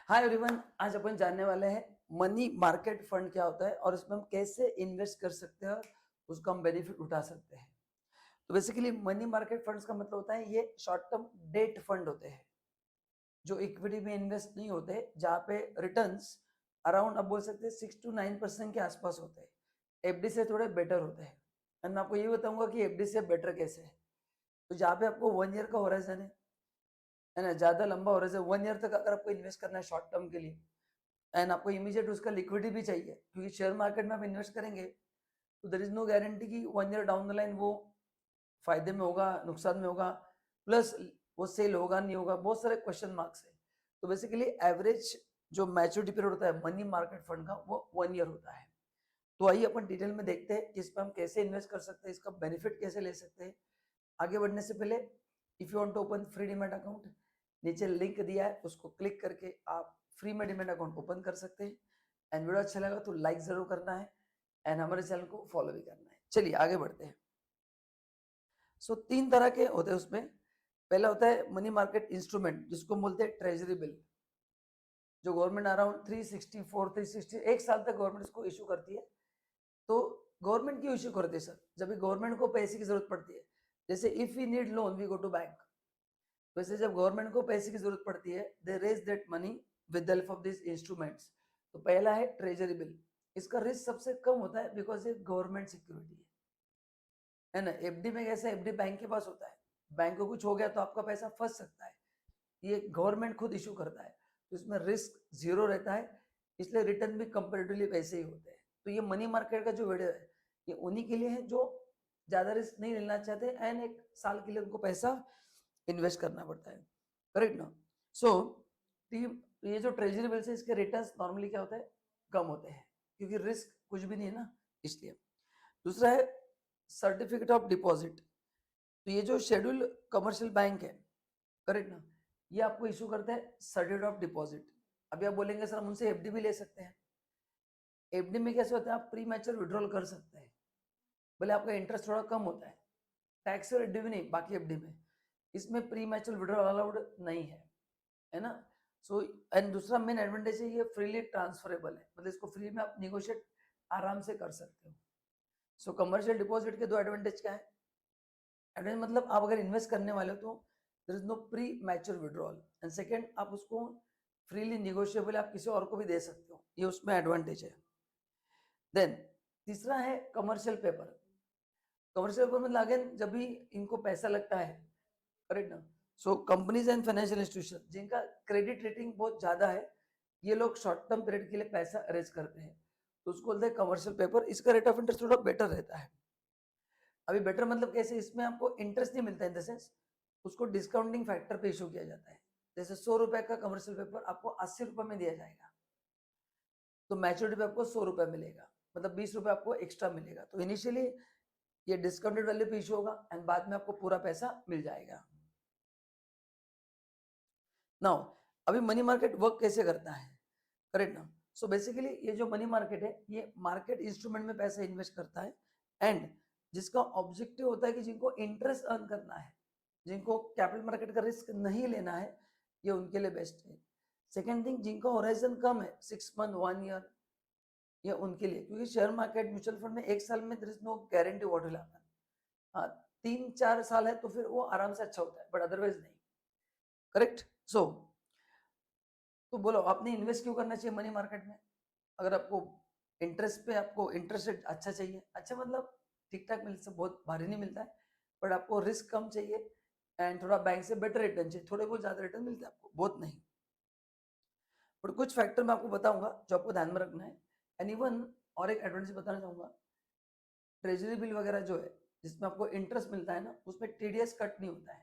Hi everyone, आज अपन जानने वाले हैं मनी मार्केट फंड क्या होता है और इसमें हम कैसे इन्वेस्ट कर सकते हैं और उसका हम बेनिफिट उठा सकते हैं। तो बेसिकली मनी मार्केट फंड्स का मतलब होता है ये शॉर्ट टर्म डेट फंड होते हैं जो इक्विटी में इन्वेस्ट नहीं होते, जहाँ पे रिटर्न्स अराउंड आप बोल सकते हैं 6 to 9% के आसपास होते हैं। एफडी से थोड़े बेटर होते हैं। एंड मैं आपको ये बताऊंगा कि एफडी से बेटर कैसे है। तो जहाँ पे आपको 1 ईयर का होराइजन है ना, ज्यादा लंबा होराइजन 1 ईयर तक अगर आपको इन्वेस्ट करना है शॉर्ट टर्म के लिए, एंड आपको इमीडिएट उसका लिक्विडिटी भी चाहिए, क्योंकि शेयर मार्केट में आप इन्वेस्ट करेंगे तो देर इज नो गारंटी कि 1 ईयर डाउन द लाइन वो फायदे में होगा, नुकसान में होगा, प्लस वो सेल होगा नहीं होगा, बहुत सारे क्वेश्चन मार्क्स है। तो बेसिकली एवरेज जो मैच्योरिटी पीरियड होता है मनी मार्केट फंड का वो 1 ईयर होता है। तो आइए अपन डिटेल में देखते हैं कि इस पर हम कैसे इन्वेस्ट कर सकते हैं, इसका बेनिफिट कैसे ले सकते हैं। आगे बढ़ने से पहले, if you want to open free demat account, नीचे लिंक दिया है, उसको क्लिक करके आप फ्री में डीमैट अकाउंट ओपन कर सकते हैं। एंड वीडियो अच्छा लगा तो लाइक जरूर करना है एंड हमारे चैनल को फॉलो भी करना है। चलिए आगे बढ़ते हैं। सो 3 तरह के होते हैं उसमें। पहला होता है मनी मार्केट इंस्ट्रूमेंट, जिसको बोलते हैं ट्रेजरी बिल, जो गवर्नमेंट अराउंड 364 360 एक साल तक गवर्नमेंट इसको इशू करती है। तो गवर्नमेंट क्यों इशू करती है सर? जब भी गवर्नमेंट को पैसे की जरूरत पड़ती है, जैसे if we need loan we go to bank, वैसे जब गवर्नमेंट को पैसे की जरूरत पड़ती है they raise that money with the help of this instruments. तो पहला है ट्रेजरी बिल। इसका रिस्क सबसे कम होता है बिकॉज ये गवर्नमेंट सिक्योरिटी है ना। एफडी में कैसे, एफडी बैंक के पास होता है, बैंक को कुछ हो गया तो आपका पैसा फंस सकता है, ये गवर्नमेंट खुद इशू करता है, तो इसमें रिस्क जीरो रहता है, इसलिए रिटर्न भी कंपेरेटिवली वैसे ही होते हैं। तो ये मनी मार्केट का जो वीडियो है ये उन्हीं के लिए है जो ज्यादा रिस्क नहीं लेना चाहते एंड एक साल के लिए उनको पैसा इन्वेस्ट करना पड़ता है, करेक्ट ना। सो ये जो ट्रेजरी बिल्स है इसके रिटर्न्स नॉर्मली क्या होता है, कम होते हैं, क्योंकि रिस्क कुछ भी नहीं है ना, इसलिए। दूसरा है सर्टिफिकेट ऑफ डिपॉजिट। तो ये जो शेड्यूल कमर्शियल बैंक है, करेक्ट ना, ये आपको इशू करता है सर्टिफिकेट ऑफ डिपॉजिट। अभी आप बोलेंगे सर हम उनसे एफडी भी ले सकते हैं। एफडी में कैसे होता है, आप प्री मैच्योर विड्रॉल कर सकते हैं, भले आपका इंटरेस्ट थोड़ा कम होता है, टैक्स और एफडी भी नहीं, बाकी एफडी में इसमें प्री मैच्योर विड्रॉल अलाउड नहीं है ना। सो एंड दूसरा मेन एडवांटेज है ये फ्रीली ट्रांसफरेबल है, मतलब इसको फ्री में आप निगोशिएट आराम से कर सकते हो। सो कमर्शियल डिपॉजिट के दो एडवांटेज क्या है, एडवांटेज मतलब आप अगर इन्वेस्ट करने वाले हो तो there is no premature withdrawal, and second आप उसको फ्रीली निगोशिएबल आप किसी और को भी दे सकते हो, ये उसमें एडवांटेज है। देन तीसरा है कमर्शियल पेपर। कमर्शियल पेपर मतलब अगेन जब भी इनको पैसा लगता है, करेक्ट ना, सो कंपनीज एंड फाइनेंशियल इंस्टीट्यूशन जिनका क्रेडिट रेटिंग बहुत ज्यादा है, ये लोग शॉर्ट टर्म पीरियड के लिए पैसा अरेंज करते हैं, तो उसको बोलते हैं कमर्शियल पेपर। इसका रेट ऑफ इंटरेस्ट थोड़ा बेटर रहता है। अभी बेटर मतलब कैसे, इसमें आपको इंटरेस्ट नहीं मिलता, इन द सेंस उसको डिस्काउंटिंग फैक्टर पे इशू किया जाता है। जैसे 100 रुपए का कमर्शियल पेपर आपको 80 रुपए में दिया जाएगा, तो मैच्योरिटी पे आपको 100 रुपए मिलेगा, मतलब 20 रुपए आपको एक्स्ट्रा मिलेगा। तो इनिशियली ये डिस्काउंटेड वैल्यू पे इशू होगा एंड बाद में आपको पूरा पैसा मिल जाएगा। नाउ अभी मनी मार्केट वर्क कैसे करता है, करेक्ट ना। सो बेसिकली ये जो मनी मार्केट है ये मार्केट इंस्ट्रूमेंट में पैसा इन्वेस्ट करता है, एंड जिसका ऑब्जेक्टिव होता है कि जिनको इंटरेस्ट अर्न करना है, जिनको कैपिटल मार्केट का रिस्क नहीं लेना है, ये उनके लिए बेस्ट है। सेकेंड थिंग, जिनका होराइजन कम है 6 मंथ 1 ईयर, ये उनके लिए, क्योंकि शेयर मार्केट म्यूचुअल फंड में एक साल में there is no guarantee what will happen. हाँ, 3 4 साल है तो फिर वो आराम से अच्छा होता है, बट अदरवाइज नहीं, करेक्ट। सो तो बोलो आपने इन्वेस्ट क्यों करना चाहिए मनी मार्केट में? अगर आपको इंटरेस्ट पे, आपको इंटरेस्ट रेट अच्छा चाहिए, अच्छा मतलब ठीक ठाक मिलता है, बहुत भारी नहीं मिलता है, बट आपको रिस्क कम चाहिए एंड थोड़ा बैंक से बेटर रिटर्न चाहिए, थोड़े बहुत ज्यादा रिटर्न मिलता है आपको, बहुत नहीं। बट कुछ फैक्टर मैं आपको बताऊंगा जो आपको ध्यान में रखना है। एंड इवन और एक एडवांटेज बताना चाहूंगा, ट्रेजरी बिल वगैरह जो है जिसमें आपको इंटरेस्ट मिलता है ना, उसमें टीडीएस कट नहीं होता है।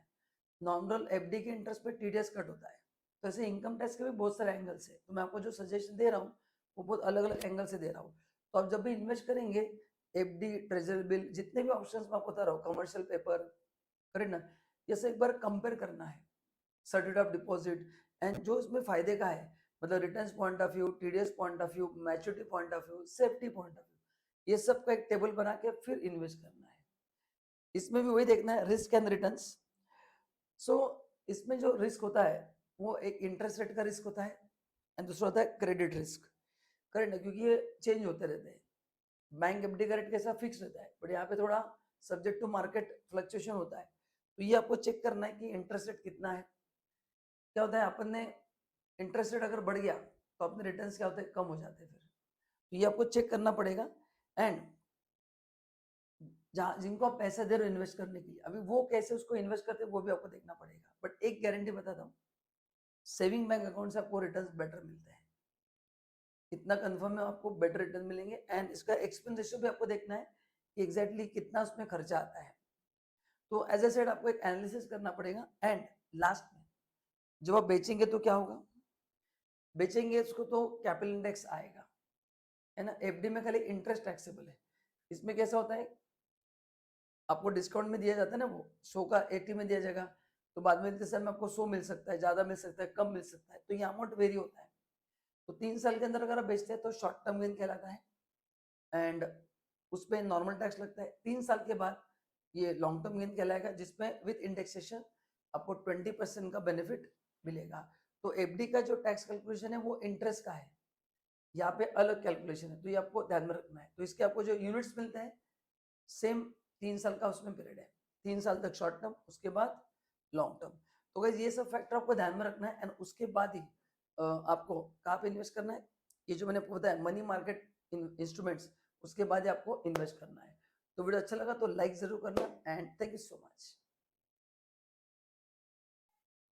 नॉर्मल एफडी के इंटरेस्ट पे टीडीएस कट होता है। तो ऐसे इनकम टैक्स के भी बहुत सारे एंगल्स है, तो मैं आपको जो सजेशन दे रहा हूँ वो बहुत अलग अलग एंगल से दे रहा हूँ। तो आप जब भी इन्वेस्ट करेंगे, एफडी, ट्रेजरी बिल, जितने भी ऑप्शंस मैं आपको बता रहा हूँ, कमर्शियल पेपर, करेक्ट ना, ये सब एक बार कंपेयर करना है, सर्टिफिकेट ऑफ डिपॉजिट, एंड जो इसमें फायदे का है, मतलब returns point of view, TDS point of view, maturity point of view, safety point of view, ये सब का एक टेबल बना के फिर इन्वेस्ट करना है। इसमें भी वही देखना है, रिस्क एंड रिटर्न्स। सो इसमें जो रिस्क होता है वो एक इंटरेस्ट रेट का रिस्क होता है एंड दूसरा होता है क्रेडिट रिस्क। करेक्ट है, क्योंकि ये चेंज होते रहते हैं। बैंक एफडी का रेट कैसा फिक्स रहता है, बट यहाँ पे थोड़ा सब्जेक्ट टू मार्केट फ्लक्चुएशन होता है। तो ये आपको चेक करना है कि इंटरेस्ट रेट कितना है। क्या होता है, अपन ने इंटरेस्ट रेट अगर बढ़ गया तो अपने रिटर्न्स क्या होते हैं, कम हो जाते हैं। फिर तो ये आपको चेक करना पड़ेगा। एंड जहाँ जिनको आप पैसा दे रहे हो इन्वेस्ट करने के लिए, अभी वो कैसे उसको इन्वेस्ट करते हैं वो भी आपको देखना पड़ेगा। बट एक गारंटी बताता हूँ, सेविंग बैंक अकाउंट से आपको रिटर्न्स बेटर मिलते हैं। इतना कंफर्म है, आपको बेटर रिटर्न मिलेंगे। एंड इसका एक्सपेंस रेशियो भी आपको देखना है कि एग्जैक्टली कितना उसमें खर्चा आता है। तो एज ए सेड आपको एक एनालिसिस करना पड़ेगा। एंड लास्ट में जब आप बेचेंगे तो क्या होगा, बेचेंगे उसको तो कैपिटल इंडेक्स आएगा, है ना। एफडी में खाली इंटरेस्ट टैक्सेबल है। इसमें कैसा होता है, आपको डिस्काउंट में दिया जाता है ना, वो 100 का 80 में दिया जाएगा, तो बाद में समय आपको 100 मिल सकता है, ज्यादा मिल सकता है, कम मिल सकता है। तो ये अमाउंट वेरी होता है। तो 3 साल के अंदर अगर आप बेचते हैं तो शॉर्ट टर्म गेन कहलाता है। एंड उस पर नॉर्मल टैक्स लगता है। 3 साल के बाद ये लॉन्ग टर्म गेन कहलाएगा, जिसमें विद इंडेक्सेशन आपको 20% का बेनिफिट मिलेगा। तो एफडी का जो टैक्स कैलकुलेशन है वो इंटरेस्ट का है, यहाँ पे अलग कैलकुलेशन है, तो ये आपको ध्यान में रखना है। तो इसके आपको जो यूनिट्स मिलते हैं सेम 3 साल का उसमें पीरियड है, 3 साल तक शॉर्ट टर्म, उसके बाद लॉन्ग टर्म। तो गाइस ये सब फैक्टर आपको ध्यान में रखना है। एंड उसके बाद ही आपको कहाँ पे इन्वेस्ट करना है, ये जो मैंने आपको बताया मनी मार्केट इंस्ट्रूमेंट्स, उसके बाद ही आपको इन्वेस्ट करना है। तो वीडियो अच्छा लगा तो लाइक जरूर करना। And thank you so much.